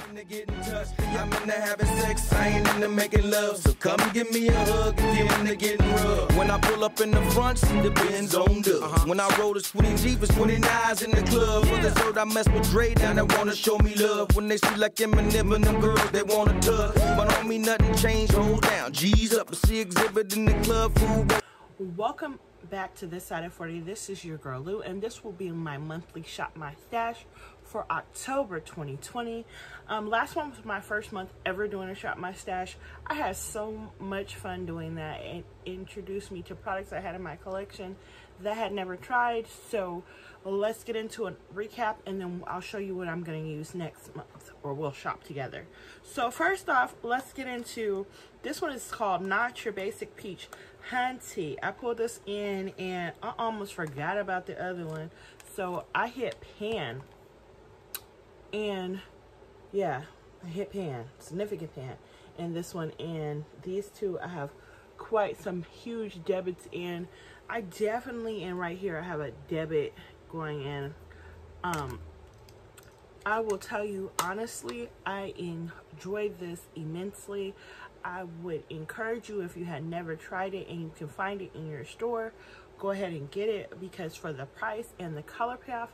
into getting touched. I'm into having sex, I ain't into making love. So come give me a hug if you're into getting rubbed. When I pull up in the front, see the Benz on dub. When I roll the 20 Jeepers, 29s in the club. For the third, I mess with Dre, now they wanna show me love. When they see like Eminem and them girls, they wanna tug. But on me, nothing changed, hold down. G's up, see exhibit in the club, food. Welcome back to This Side of 40. This is your girl Lou, and this will be my monthly Shop My Stash for October 2020. Last one was my first month ever doing a Shop My Stash. I had so much fun doing that. It introduced me to products I had in my collection that I had never tried. So let's get into a recap, and then I'll show you what I'm going to use next month, or we'll shop together. So first off, let's get into this one. Is called Not Your Basic Peach Hunty. I pulled this in and I almost forgot about the other one, so I hit pan. And yeah, I hit pan, significant pan in this one. And these two I have quite some huge debits in. I definitely, and right here I have a debit going in. I will tell you honestly, I enjoyed this immensely. I would encourage you, if you had never tried it and you can find it in your store, go ahead and get it, because for the price and the color payoff,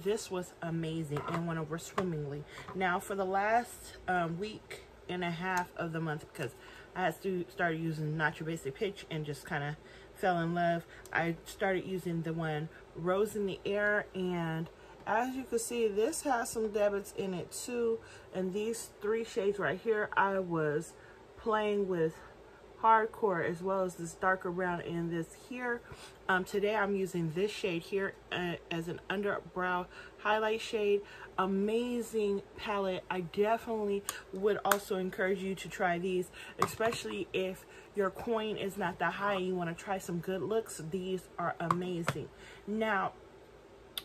this was amazing and went over swimmingly. Now for the last week and a half of the month, because I had started using Not Your Basic Peach and just kind of fell in love, I started using the one Rose in the Air. And as you can see, this has some debits in it too. And these three shades right here, I was playing with hardcore, as well as this darker brown in this here. Today I'm using this shade here as an underbrow highlight shade. Amazing palette. I definitely would also encourage you to try these, especially if your coin is not that high and you want to try some good looks. These are amazing. Now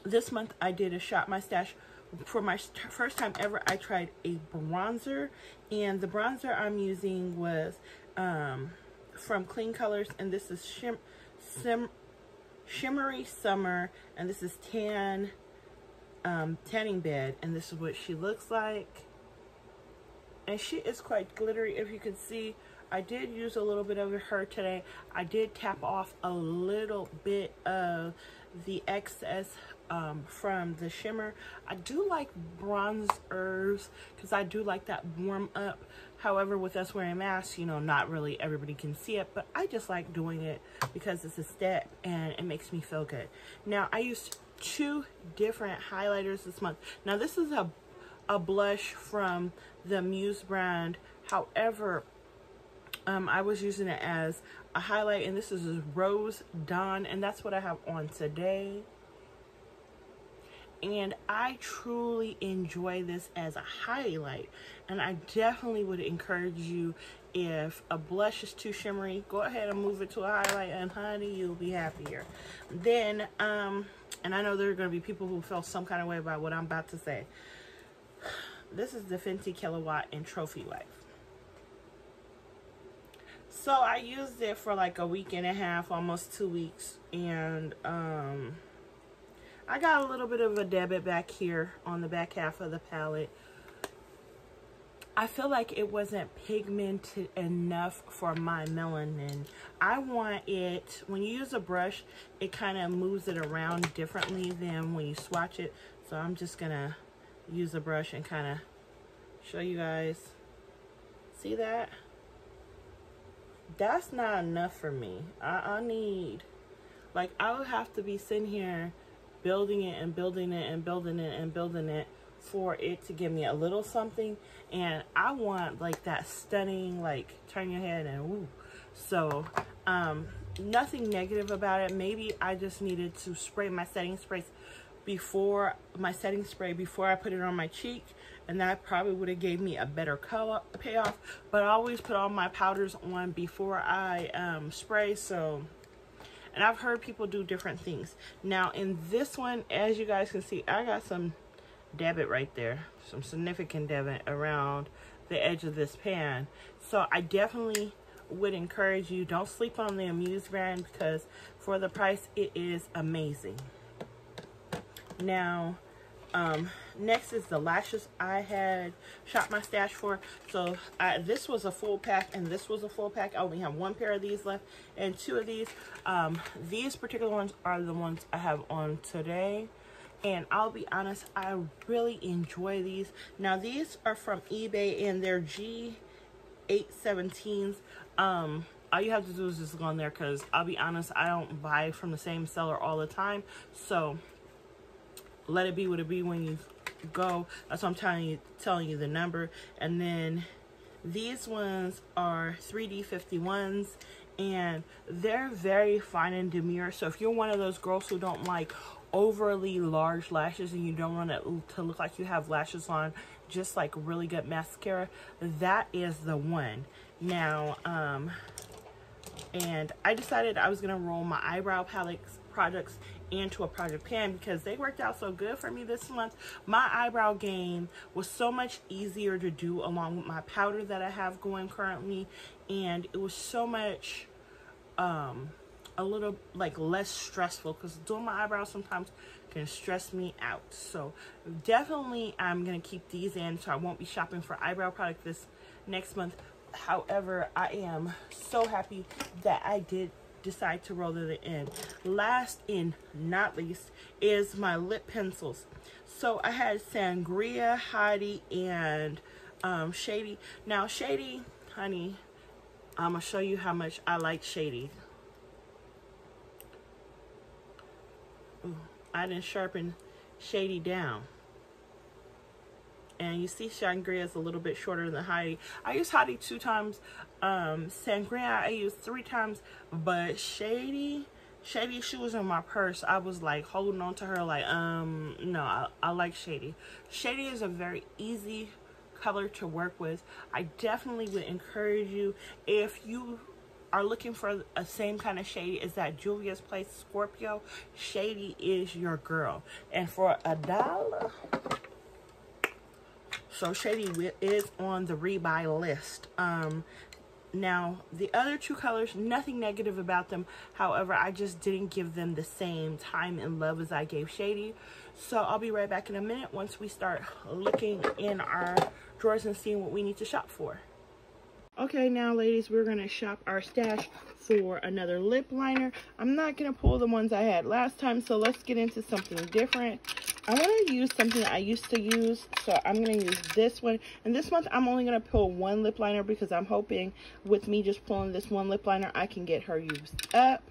this month I did a Shop My Stash. For my first time ever, I tried a bronzer, and the bronzer I'm using was from Clean Colors, and this is Shimmery Summer, and this is Tanning Bed, and this is what she looks like. And she is quite glittery, if you can see. I did use a little bit of her today. I did tap off a little bit of the excess from the shimmer. I do like bronzers because I do like that warm up. However, with us wearing masks, you know, not really everybody can see it, but I just like doing it because it's a step and it makes me feel good. Now I used two different highlighters this month. Now this is a blush from the Muse brand. However, I was using it as a highlight, and this is Rose Dawn, and that's what I have on today. And I truly enjoy this as a highlight, and I definitely would encourage you, if a blush is too shimmery, go ahead and move it to a highlight, and honey, you'll be happier. Then and I know there are going to be people who feel some kind of way about what I'm about to say. This is the Fenty Killawatt in Trophy Wife. So I used it for like a week and a half, almost 2 weeks, and I got a little bit of a debit back here on the back half of the palette. I feel like it wasn't pigmented enough for my melanin. I want it, when you use a brush, it kind of moves it around differently than when you swatch it. So I'm just gonna use a brush and kind of show you guys. See that? That's not enough for me. I need, like, I would have to be sitting here building it and building it and building it and building it for it to give me a little something. And I want like that stunning, like, turn your head and woo. So nothing negative about it. Maybe I just needed to spray my setting spray before I put it on my cheek, and that probably would have gave me a better color payoff. But I always put all my powders on before I spray. So, and I've heard people do different things. Now in this one, as you guys can see, I got some debit right there, some significant debit around the edge of this pan. So I definitely would encourage you, don't sleep on the Muse brand, because for the price it is amazing. Now Next is the lashes I had shopped my stash for. So this was a full pack and this was a full pack. I only have one pair of these left and two of these. These particular ones are the ones I have on today. And I'll be honest, I really enjoy these. Now these are from eBay and they're G817s. All you have to do is just go on there, because I'll be honest, I don't buy from the same seller all the time. So let it be what it be when you go. That's what I'm telling you the number. And then these ones are 3D51s, and they're very fine and demure. So if you're one of those girls who don't like overly large lashes and you don't want it to look like you have lashes on, just like really good mascara, that is the one. Now, and I decided I was gonna roll my eyebrow palettes products into a project pan because they worked out so good for me this month. My eyebrow game was so much easier to do along with my powder that I have going currently, and it was so much a little like less stressful, because doing my eyebrows sometimes can stress me out. So definitely I'm gonna keep these in, so I won't be shopping for eyebrow product this next month. However, I am so happy that I did decide to roll it in. Last and not least is my lip pencils. So I had Sangria, Heidi, and Shady. Now Shady, honey, I'm gonna show you how much I like Shady. Ooh, I didn't sharpen Shady down. And you see Sangria is a little bit shorter than Heidi. I used Heidi 2 times. Sangria I used 3 times. But Shady, she was in my purse. I was like holding on to her like, no, I like Shady. Shady is a very easy color to work with. I definitely would encourage you, if you are looking for a same kind of Shady as that Juvia's Place Scorpio, Shady is your girl. And for $1, so Shady is on the rebuy list. Now, the other 2 colors, nothing negative about them. However, I just didn't give them the same time and love as I gave Shady. So I'll be right back in a minute once we start looking in our drawers and seeing what we need to shop for. Okay, now ladies, we're going to shop our stash for another lip liner. I'm not going to pull the ones I had last time, so let's get into something different. I want to use something I used to use, so I'm going to use this one. And this month, I'm only going to pull one lip liner because I'm hoping with me just pulling this one lip liner, I can get her used up.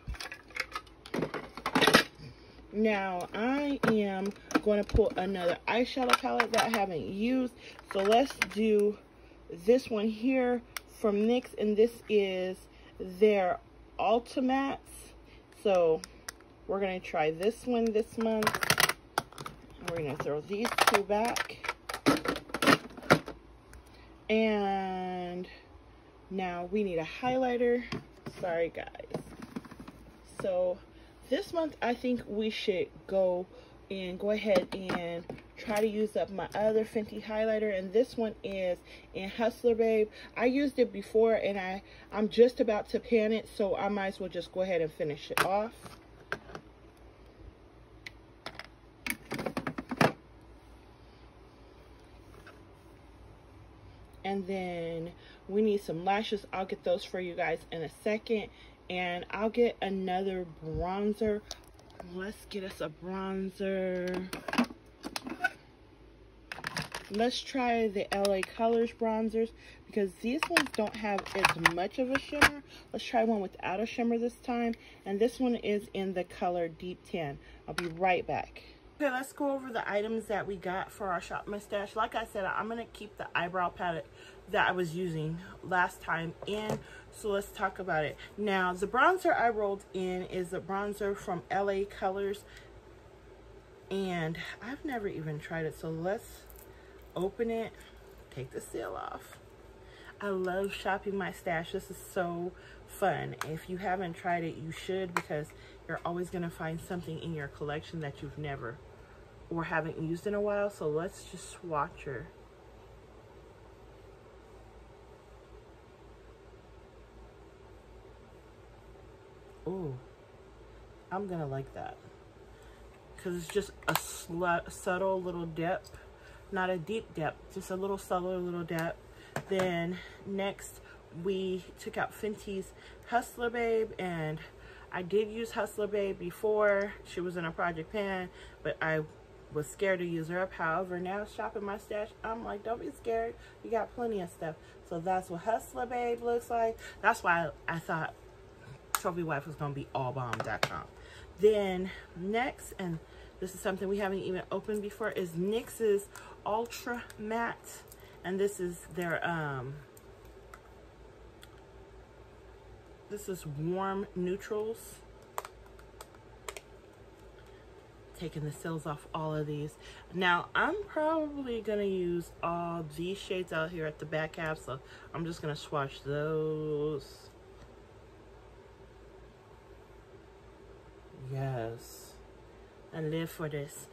Now, I am going to pull another eyeshadow palette that I haven't used. So let's do this one here from NYX, and this is their Ultimates. So we're going to try this one this month. We're going to throw these 2 back. And now we need a highlighter. Sorry, guys. So this month, I think we should go ahead and try to use up my other Fenty highlighter. And this one is in Hustler Babe. I used it before, and I'm just about to pan it, so I might as well just go ahead and finish it off. And then we need some lashes. I'll get those for you guys in a second. And I'll get another bronzer. Let's get us a bronzer. Let's try the LA Colors bronzers, because these ones don't have as much of a shimmer. Let's try one without a shimmer this time. And this one is in the color Deep Tan. I'll be right back. Okay, let's go over the items that we got for our Shop My Stash. Like I said, I'm going to keep the eyebrow palette that I was using last time in. So let's talk about it. Now, the bronzer I rolled in is a bronzer from LA Colors. And I've never even tried it. So let's open it, take the seal off. I love shopping my stash. This is so fun. If you haven't tried it, you should, because you're always going to find something in your collection that you've never or haven't used in a while. So let's just swatch her. Ooh, I'm gonna like that, because it's just a subtle little dip, not a deep dip, just a little subtle little dip. Then next we took out Fenty's Hustler Babe, and I did use Hustler Babe before. She was in a project pan, but I was scared to use her up. However, now shopping my stash, I'm like, don't be scared, you got plenty of stuff. So that's what Hustler Babe looks like. That's why I thought Trophy Wife was gonna be allbomb.com. Then next, and this is something we haven't even opened before, is NYX's Ultra Matte, and this is their this is Warm Neutrals. Taking the seals off all of these. Now I'm probably gonna use all these shades out here at the back half, so I'm just gonna swatch those. Yes, I live for this.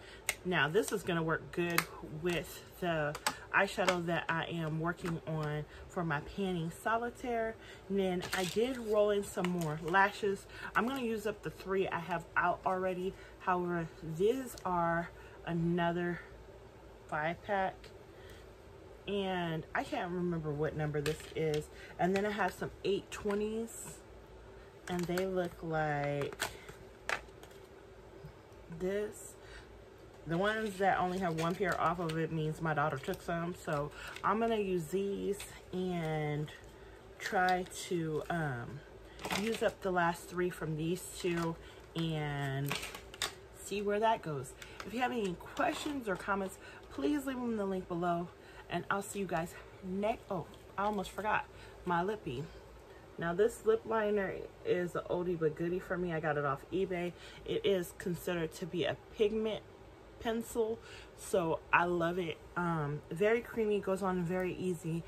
Now this is gonna work good with the eyeshadow that I am working on for my Panning Solitaire. And then I did roll in some more lashes. I'm gonna use up the 3 I have out already. However, these are another 5-pack, and I can't remember what number this is. And then I have some 820s, and they look like this. The ones that only have 1 pair off of it means my daughter took some, so I'm gonna use these and try to use up the last 3 from these 2 and see where that goes. If you have any questions or comments, please leave them in the link below, and I'll see you guys next. Oh, I almost forgot my lippy. Now this lip liner is an oldie but goodie for me. I got it off eBay. It is considered to be a pigment pencil, so I love it. Very creamy, goes on very easy.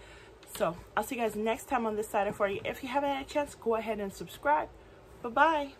So I'll see you guys next time on this side of 40. If you haven't had a chance, go ahead and subscribe. Bye bye.